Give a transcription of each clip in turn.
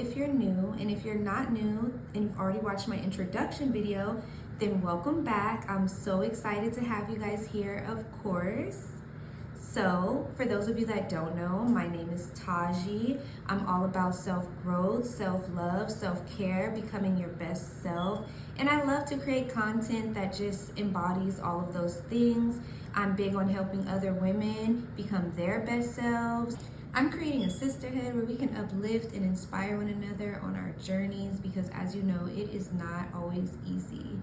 if you're new, and if you're not new and you've already watched my introduction video, then welcome back. I'm so excited to have you guys here, of course. So, for those of you that don't know, my name is Taji. I'm all about self-growth, self-love, self-care, becoming your best self. And I love to create content that just embodies all of those things. I'm big on helping other women become their best selves. I'm creating a sisterhood where we can uplift and inspire one another on our journeys because, as you know, it is not always easy.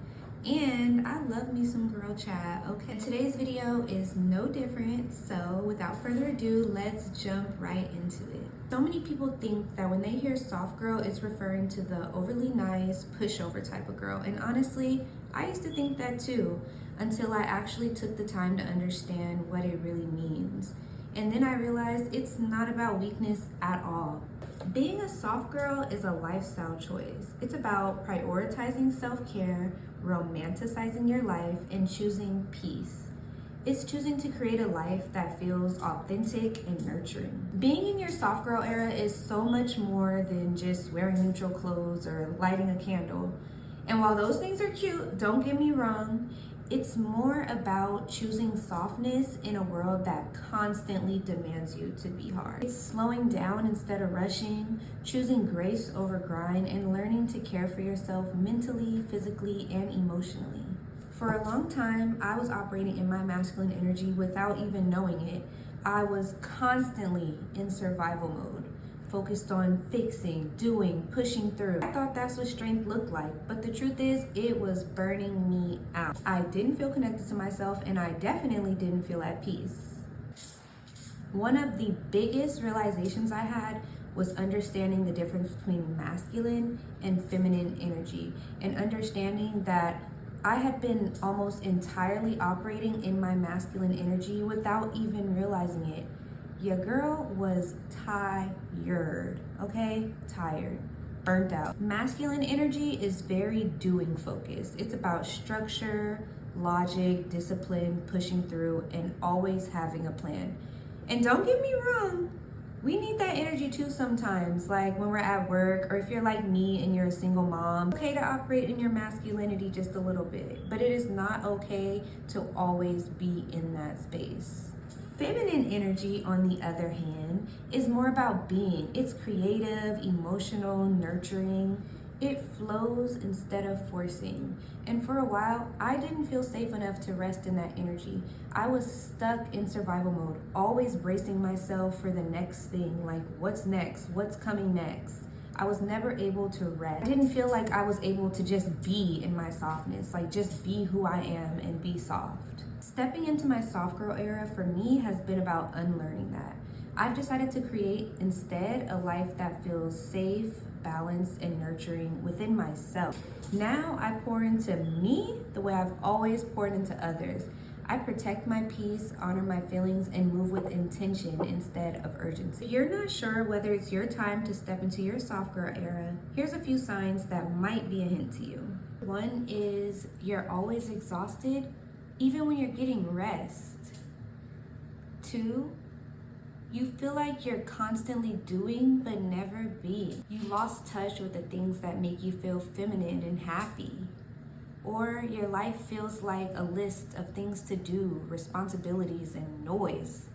And I love me some girl chat. Okay, today's video is no different, so without further ado, let's jump right into it. So many people think that when they hear soft girl, it's referring to the overly nice, pushover type of girl. And honestly, I used to think that too, until I actually took the time to understand what it really means. And then I realized it's not about weakness at all. Being a soft girl is a lifestyle choice. It's about prioritizing self-care, romanticizing your life, and choosing peace. It's choosing to create a life that feels authentic and nurturing. Being in your soft girl era is so much more than just wearing neutral clothes or lighting a candle. And while those things are cute, don't get me wrong, it's more about choosing softness in a world that constantly demands you to be hard. It's slowing down instead of rushing, choosing grace over grind, and learning to care for yourself mentally, physically, and emotionally. For a long time, I was operating in my masculine energy without even knowing it. I was constantly in survival mode, focused on fixing, doing, pushing through. I thought that's what strength looked like, but the truth is, it was burning me out. I didn't feel connected to myself, and I definitely didn't feel at peace. One of the biggest realizations I had was understanding the difference between masculine and feminine energy, and understanding that I had been almost entirely operating in my masculine energy without even realizing it. Your girl was tired, okay? Tired, burnt out. Masculine energy is very doing focused. It's about structure, logic, discipline, pushing through, and always having a plan. And don't get me wrong, we need that energy too sometimes, like when we're at work, or if you're like me and you're a single mom. It's okay to operate in your masculinity just a little bit, but it is not okay to always be in that space. Feminine energy, on the other hand, is more about being. It's creative, emotional, nurturing. It flows instead of forcing. And for a while, I didn't feel safe enough to rest in that energy. I was stuck in survival mode, always bracing myself for the next thing, like what's next, what's coming next. I was never able to rest. I didn't feel like I was able to just be in my softness, like just be who I am and be soft. Stepping into my soft girl era for me has been about unlearning that. I've decided to create instead a life that feels safe, balanced, and nurturing within myself. Now I pour into me the way I've always poured into others. I protect my peace, honor my feelings, and move with intention instead of urgency. If you're not sure whether it's your time to step into your soft girl era, here's a few signs that might be a hint to you. One is you're always exhausted, even when you're getting rest. Two, you feel like you're constantly doing but never being. You lost touch with the things that make you feel feminine and happy. Or your life feels like a list of things to do, responsibilities, and noise.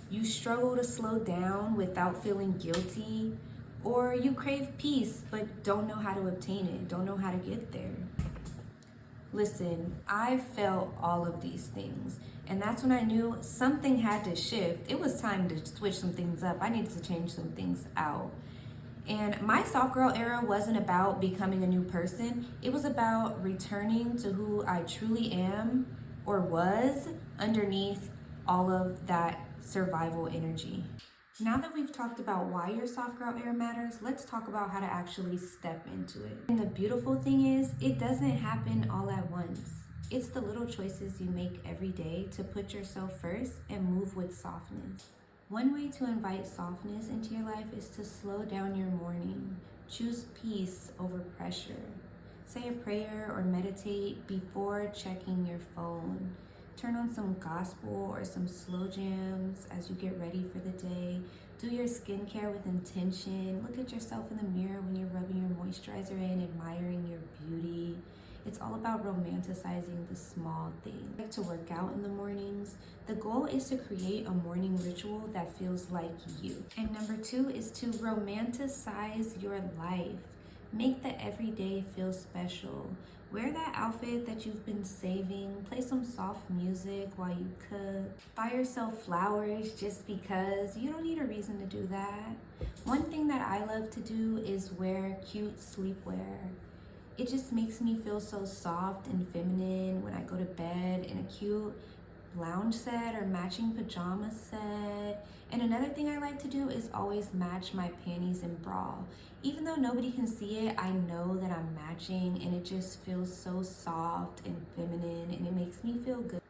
You struggle to slow down without feeling guilty. Or you crave peace but don't know how to obtain it, don't know how to get there. Listen, I felt all of these things, and that's when I knew something had to shift. It was time to switch some things up. I needed to change some things out. And my soft girl era wasn't about becoming a new person. It was about returning to who I truly am or was underneath all of that survival energy. Now that we've talked about why your soft girl era matters, let's talk about how to actually step into it. And the beautiful thing is, it doesn't happen all at once. It's the little choices you make every day to put yourself first and move with softness. One way to invite softness into your life is to slow down your morning. Choose peace over pressure. Say a prayer or meditate before checking your phone. Turn on some gospel or some slow jams as you get ready for the day. Do your skincare with intention. Look at yourself in the mirror when you're rubbing your moisturizer in, admiring your beauty. It's all about romanticizing the small things. I like to work out in the mornings. The goal is to create a morning ritual that feels like you. And number 2 is to romanticize your life. Make the everyday feel special. Wear that outfit that you've been saving. Play some soft music while you cook. Buy yourself flowers just because. You don't need a reason to do that. One thing that I love to do is wear cute sleepwear. It just makes me feel so soft and feminine when I go to bed in a cute lounge set or matching pajama set. And another thing I like to do is always match my panties and bra. Even though nobody can see it, I know that I'm matching, and it just feels so soft and feminine, and it makes me feel good.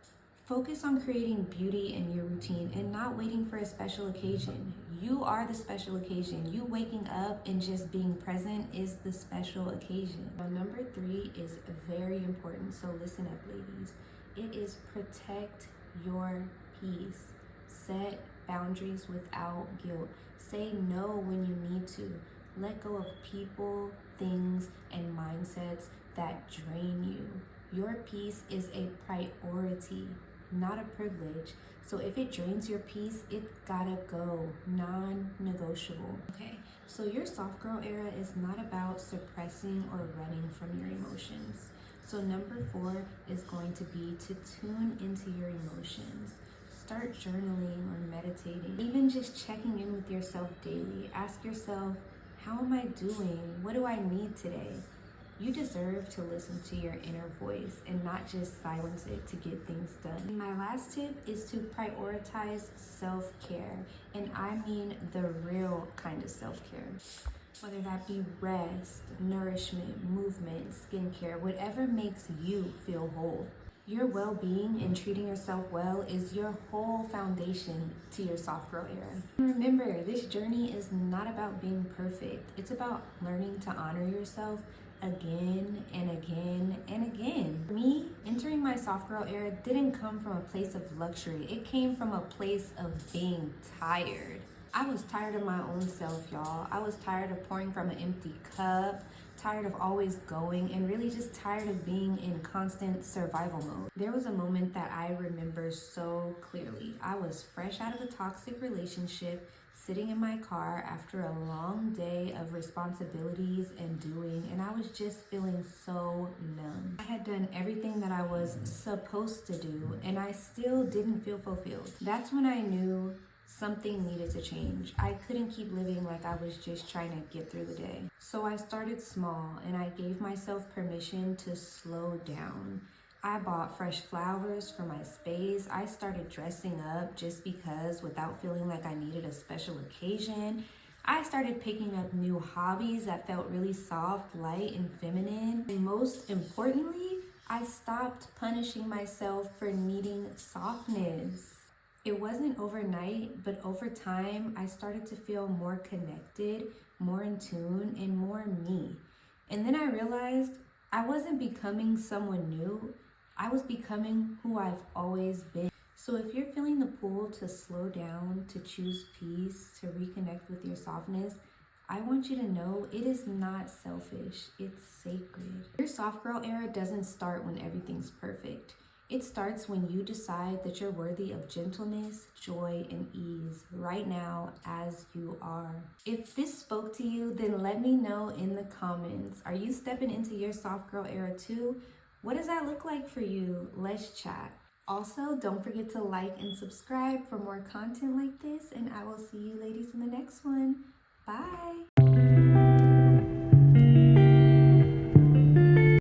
Focus on creating beauty in your routine and not waiting for a special occasion. You are the special occasion. You waking up and just being present is the special occasion. Now, number 3 is very important, so listen up, ladies. It is protect your peace. Set boundaries without guilt. Say no when you need to. Let go of people, things, and mindsets that drain you. Your peace is a priority, not a privilege. So if it drains your peace, it gotta go, non-negotiable. Okay, so your soft girl era is not about suppressing or running from your emotions. So number 4 is going to be to tune into your emotions. Start journaling or meditating, even just checking in with yourself daily. Ask yourself, how am I doing? What do I need today? You deserve to listen to your inner voice and not just silence it to get things done. And my last tip is to prioritize self-care. And I mean the real kind of self-care. Whether that be rest, nourishment, movement, skincare, whatever makes you feel whole. Your well-being and treating yourself well is your whole foundation to your soft girl era. Remember, this journey is not about being perfect. It's about learning to honor yourself again and again and again. For me, entering my soft girl era didn't come from a place of luxury. It came from a place of being tired. I was tired of my own self, y'all. I was tired of pouring from an empty cup, tired of always going, and really just tired of being in constant survival mode. There was a moment that I remember so clearly. I was fresh out of a toxic relationship, sitting in my car after a long day of responsibilities and doing, and I was just feeling so numb. I had done everything that I was supposed to do, and I still didn't feel fulfilled. That's when I knew something needed to change. I couldn't keep living like I was just trying to get through the day. So I started small, and I gave myself permission to slow down. I bought fresh flowers for my space. I started dressing up just because without feeling like I needed a special occasion. I started picking up new hobbies that felt really soft, light, and feminine. And most importantly, I stopped punishing myself for needing softness. It wasn't overnight, but over time, I started to feel more connected, more in tune, and more me. And then I realized I wasn't becoming someone new. I was becoming who I've always been. So if you're feeling the pull to slow down, to choose peace, to reconnect with your softness, I want you to know it is not selfish, it's sacred. Your soft girl era doesn't start when everything's perfect. It starts when you decide that you're worthy of gentleness, joy, and ease right now as you are. If this spoke to you, then let me know in the comments. Are you stepping into your soft girl era too? What does that look like for you? Let's chat. Also, don't forget to like and subscribe for more content like this, and I will see you ladies in the next one. Bye.